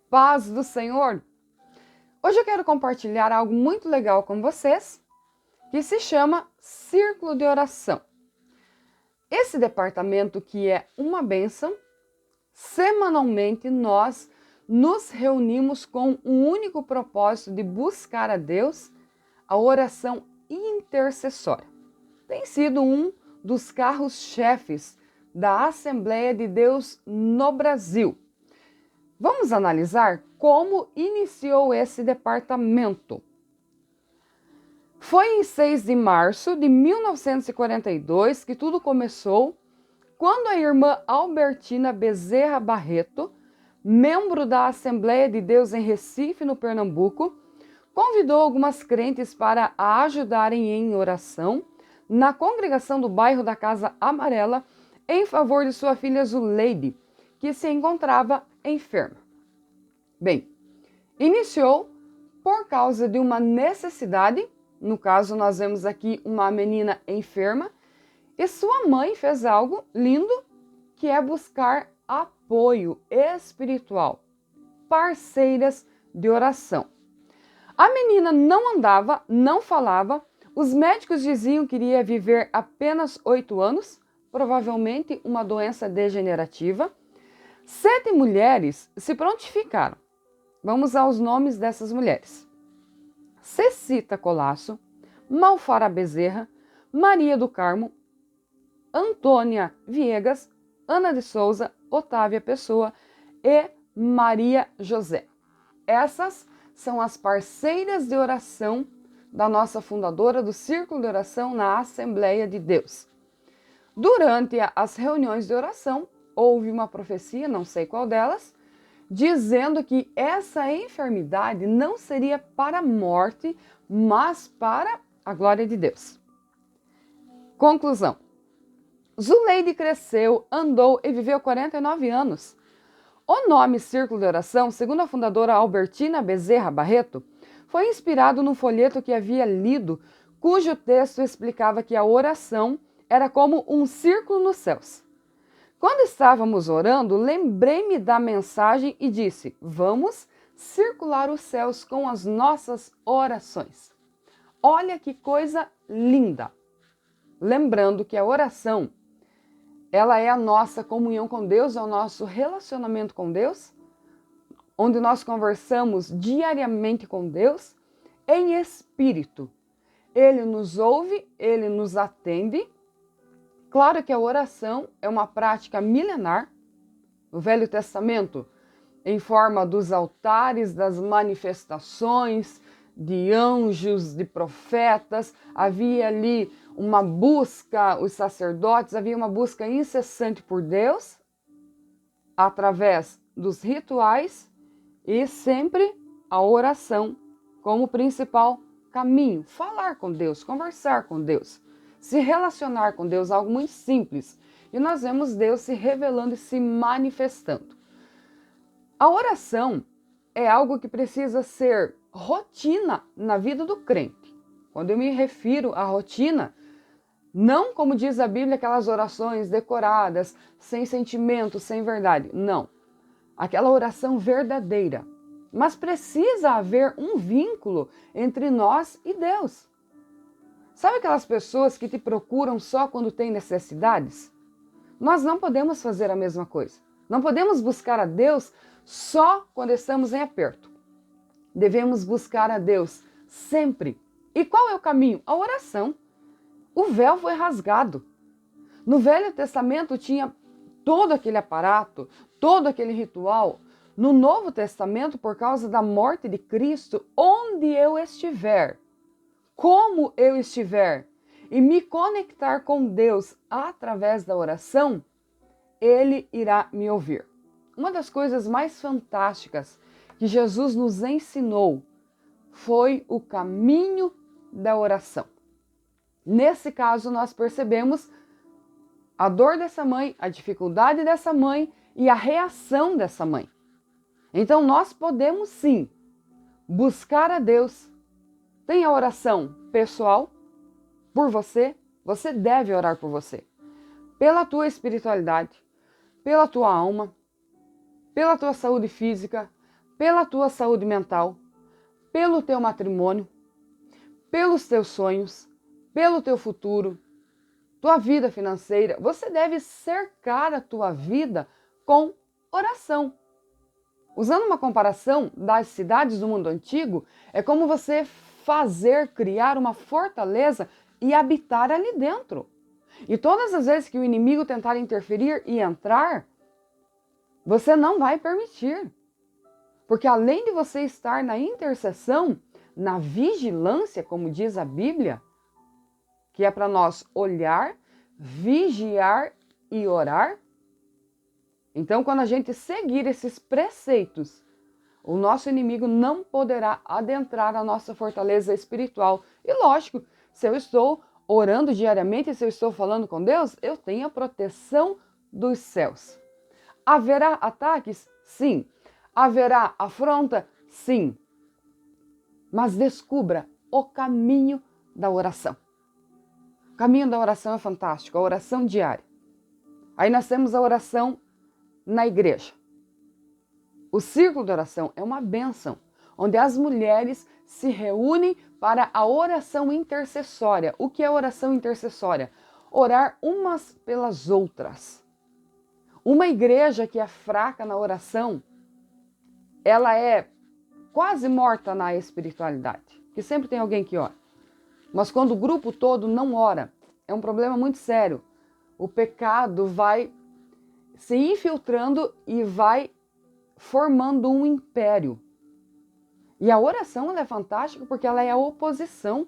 Paz do Senhor! Hoje eu quero compartilhar algo muito legal com vocês, que se chama Círculo de Oração. Esse departamento que é uma bênção, semanalmente nós nos reunimos com um único propósito de buscar a Deus, a oração intercessória. Tem sido um dos carros-chefes da Assembleia de Deus no Brasil. Vamos analisar como iniciou esse departamento. Foi em 6 de março de 1942 que tudo começou, quando a irmã Albertina Bezerra Barreto, membro da Assembleia de Deus em Recife, no Pernambuco, convidou algumas crentes para a ajudarem em oração na congregação do bairro da Casa Amarela em favor de sua filha Zuleide, que se encontrava enferma. Bem, iniciou por causa de uma necessidade, no caso nós vemos aqui uma menina enferma, e sua mãe fez algo lindo, que é buscar apoio espiritual, parceiras de oração. A menina não andava, não falava, os médicos diziam que iria viver apenas 8 anos, provavelmente uma doença degenerativa. 7 mulheres se prontificaram. Vamos aos nomes dessas mulheres: Cecita Colasso, Malfara Bezerra, Maria do Carmo, Antônia Viegas, Ana de Souza, Otávia Pessoa e Maria José. Essas são as parceiras de oração da nossa fundadora do Círculo de Oração na Assembleia de Deus. Durante as reuniões de oração, houve uma profecia, não sei qual delas, dizendo que essa enfermidade não seria para a morte, mas para a glória de Deus. Conclusão: Zuleide cresceu, andou e viveu 49 anos. O nome Círculo de Oração, segundo a fundadora Albertina Bezerra Barreto, foi inspirado num folheto que havia lido, cujo texto explicava que a oração era como um círculo nos céus. Quando estávamos orando, lembrei-me da mensagem e disse: vamos circular os céus com as nossas orações. Olha que coisa linda! Lembrando que a oração, ela é a nossa comunhão com Deus, é o nosso relacionamento com Deus, onde nós conversamos diariamente com Deus em espírito. Ele nos ouve, ele nos atende. Claro que a oração é uma prática milenar. No Velho Testamento, em forma dos altares, das manifestações de anjos, de profetas, havia ali uma busca, os sacerdotes, havia uma busca incessante por Deus, através dos rituais e sempre a oração como principal caminho. Falar com Deus, conversar com Deus, se relacionar com Deus, algo muito simples. E nós vemos Deus se revelando e se manifestando. A oração é algo que precisa ser rotina na vida do crente. Quando eu me refiro à rotina, não como diz a Bíblia, aquelas orações decoradas, sem sentimento, sem verdade. Não. Aquela oração verdadeira. Mas precisa haver um vínculo entre nós e Deus. Sabe aquelas pessoas que te procuram só quando têm necessidades? Nós não podemos fazer a mesma coisa. Não podemos buscar a Deus só quando estamos em aperto. Devemos buscar a Deus sempre. E qual é o caminho? A oração. O véu foi rasgado. No Velho Testamento tinha todo aquele aparato, todo aquele ritual. No Novo Testamento, por causa da morte de Cristo, onde eu estiver, como eu estiver, e me conectar com Deus através da oração, Ele irá me ouvir. Uma das coisas mais fantásticas que Jesus nos ensinou foi o caminho da oração. Nesse caso, nós percebemos a dor dessa mãe, a dificuldade dessa mãe e a reação dessa mãe. Então, nós podemos sim buscar a Deus. Tem a oração pessoal por você, você deve orar por você. Pela tua espiritualidade, pela tua alma, pela tua saúde física, pela tua saúde mental, pelo teu matrimônio, pelos teus sonhos, pelo teu futuro, tua vida financeira. Você deve cercar a tua vida com oração. Usando uma comparação das cidades do mundo antigo, é como você criar uma fortaleza e habitar ali dentro. E todas as vezes que o inimigo tentar interferir e entrar, você não vai permitir. Porque além de você estar na intercessão, na vigilância, como diz a Bíblia, que é para nós olhar, vigiar e orar. Então, quando a gente seguir esses preceitos, o nosso inimigo não poderá adentrar a nossa fortaleza espiritual. E lógico, se eu estou orando diariamente, se eu estou falando com Deus, eu tenho a proteção dos céus. Haverá ataques? Sim. Haverá afronta? Sim. Mas descubra o caminho da oração. O caminho da oração é fantástico, a oração diária. Aí nós temos a oração na igreja. O círculo de oração é uma bênção, onde as mulheres se reúnem para a oração intercessória. O que é oração intercessória? Orar umas pelas outras. Uma igreja que é fraca na oração, ela é quase morta na espiritualidade, que sempre tem alguém que ora. Mas quando o grupo todo não ora, é um problema muito sério. O pecado vai se infiltrando e vai formando um império. E a oração ela é fantástica porque ela é a oposição.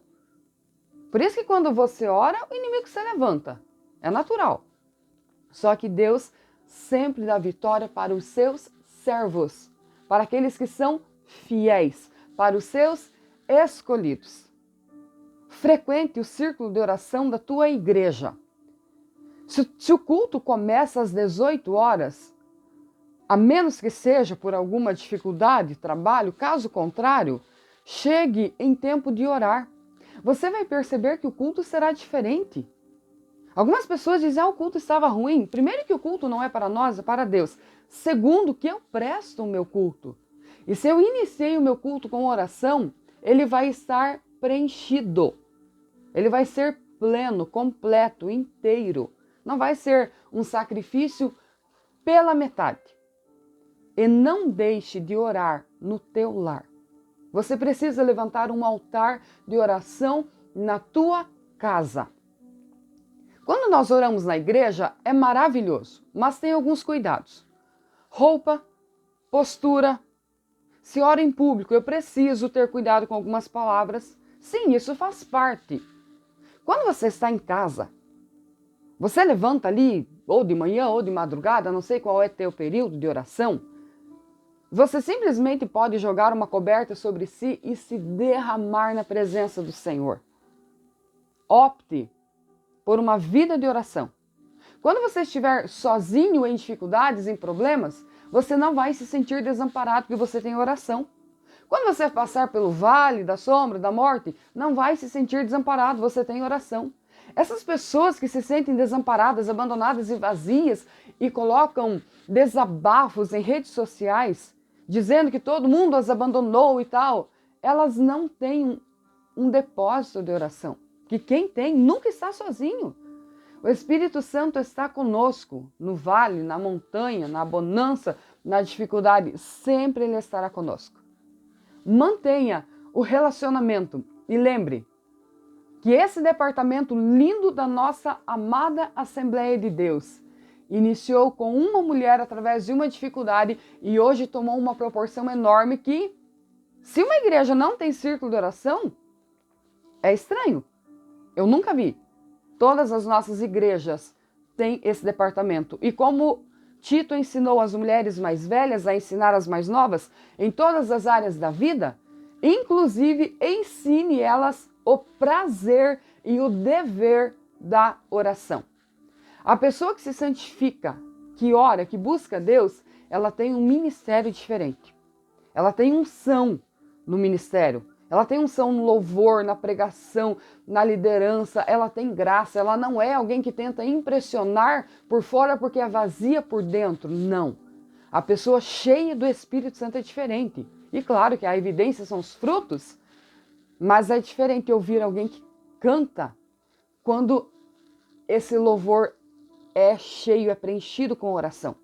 Por isso que quando você ora, o inimigo se levanta. É natural. Só que Deus sempre dá vitória para os seus servos, para aqueles que são fiéis, para os seus escolhidos. Frequente o círculo de oração da tua igreja. Se o culto começa às 18 horas, a menos que seja por alguma dificuldade, trabalho, caso contrário, chegue em tempo de orar. Você vai perceber que o culto será diferente. Algumas pessoas dizem, o culto estava ruim. Primeiro que o culto não é para nós, é para Deus. Segundo, que eu presto o meu culto. E se eu iniciei o meu culto com oração, ele vai estar preenchido. Ele vai ser pleno, completo, inteiro. Não vai ser um sacrifício pela metade. E não deixe de orar no teu lar. Você precisa levantar um altar de oração na tua casa. Quando nós oramos na igreja, é maravilhoso, mas tem alguns cuidados. Roupa, postura. Se ora em público, eu preciso ter cuidado com algumas palavras. Sim, isso faz parte. Quando você está em casa, você levanta ali, ou de manhã ou de madrugada, não sei qual é teu período de oração, você simplesmente pode jogar uma coberta sobre si e se derramar na presença do Senhor. Opte por uma vida de oração. Quando você estiver sozinho em dificuldades, em problemas, você não vai se sentir desamparado porque você tem oração. Quando você passar pelo vale da sombra, da morte, não vai se sentir desamparado, você tem oração. Essas pessoas que se sentem desamparadas, abandonadas e vazias e colocam desabafos em redes sociais, dizendo que todo mundo as abandonou e tal, elas não têm um depósito de oração. Que quem tem nunca está sozinho. O Espírito Santo está conosco, no vale, na montanha, na bonança, na dificuldade, sempre Ele estará conosco. Mantenha o relacionamento e lembre que esse departamento lindo da nossa amada Assembleia de Deus iniciou com uma mulher através de uma dificuldade e hoje tomou uma proporção enorme que, se uma igreja não tem círculo de oração, é estranho. Eu nunca vi. Todas as nossas igrejas têm esse departamento. E como Tito ensinou as mulheres mais velhas a ensinar as mais novas em todas as áreas da vida, inclusive ensine elas o prazer e o dever da oração. A pessoa que se santifica, que ora, que busca Deus, ela tem um ministério diferente. Ela tem unção no ministério. Ela tem unção no louvor, na pregação, na liderança. Ela tem graça. Ela não é alguém que tenta impressionar por fora porque é vazia por dentro. Não. A pessoa cheia do Espírito Santo é diferente. E claro que a evidência são os frutos, mas é diferente ouvir alguém que canta quando esse louvor é cheio, é preenchido com oração.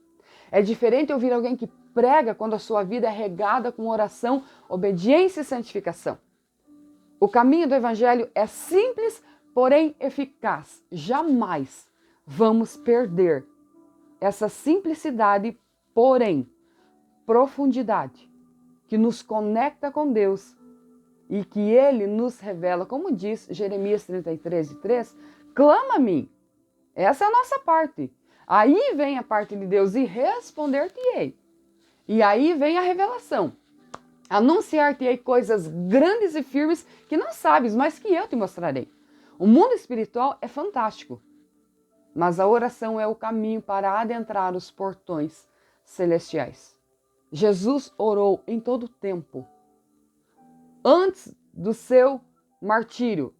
É diferente ouvir alguém que prega quando a sua vida é regada com oração, obediência e santificação. O caminho do Evangelho é simples, porém eficaz. Jamais vamos perder essa simplicidade, porém profundidade, que nos conecta com Deus e que Ele nos revela, como diz Jeremias 33:3, clama a mim. Essa é a nossa parte. Aí vem a parte de Deus e responder-te-ei. E aí vem a revelação. Anunciar-te-ei coisas grandes e firmes que não sabes, mas que eu te mostrarei. O mundo espiritual é fantástico, mas a oração é o caminho para adentrar os portões celestiais. Jesus orou em todo o tempo. Antes do seu martírio,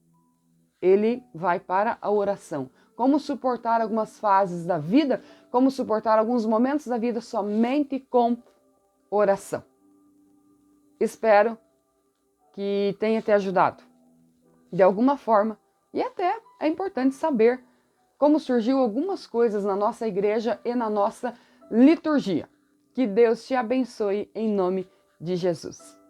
ele vai para a oração. Como suportar algumas fases da vida, como suportar alguns momentos da vida somente com oração. Espero que tenha te ajudado de alguma forma e até é importante saber como surgiu algumas coisas na nossa igreja e na nossa liturgia. Que Deus te abençoe em nome de Jesus.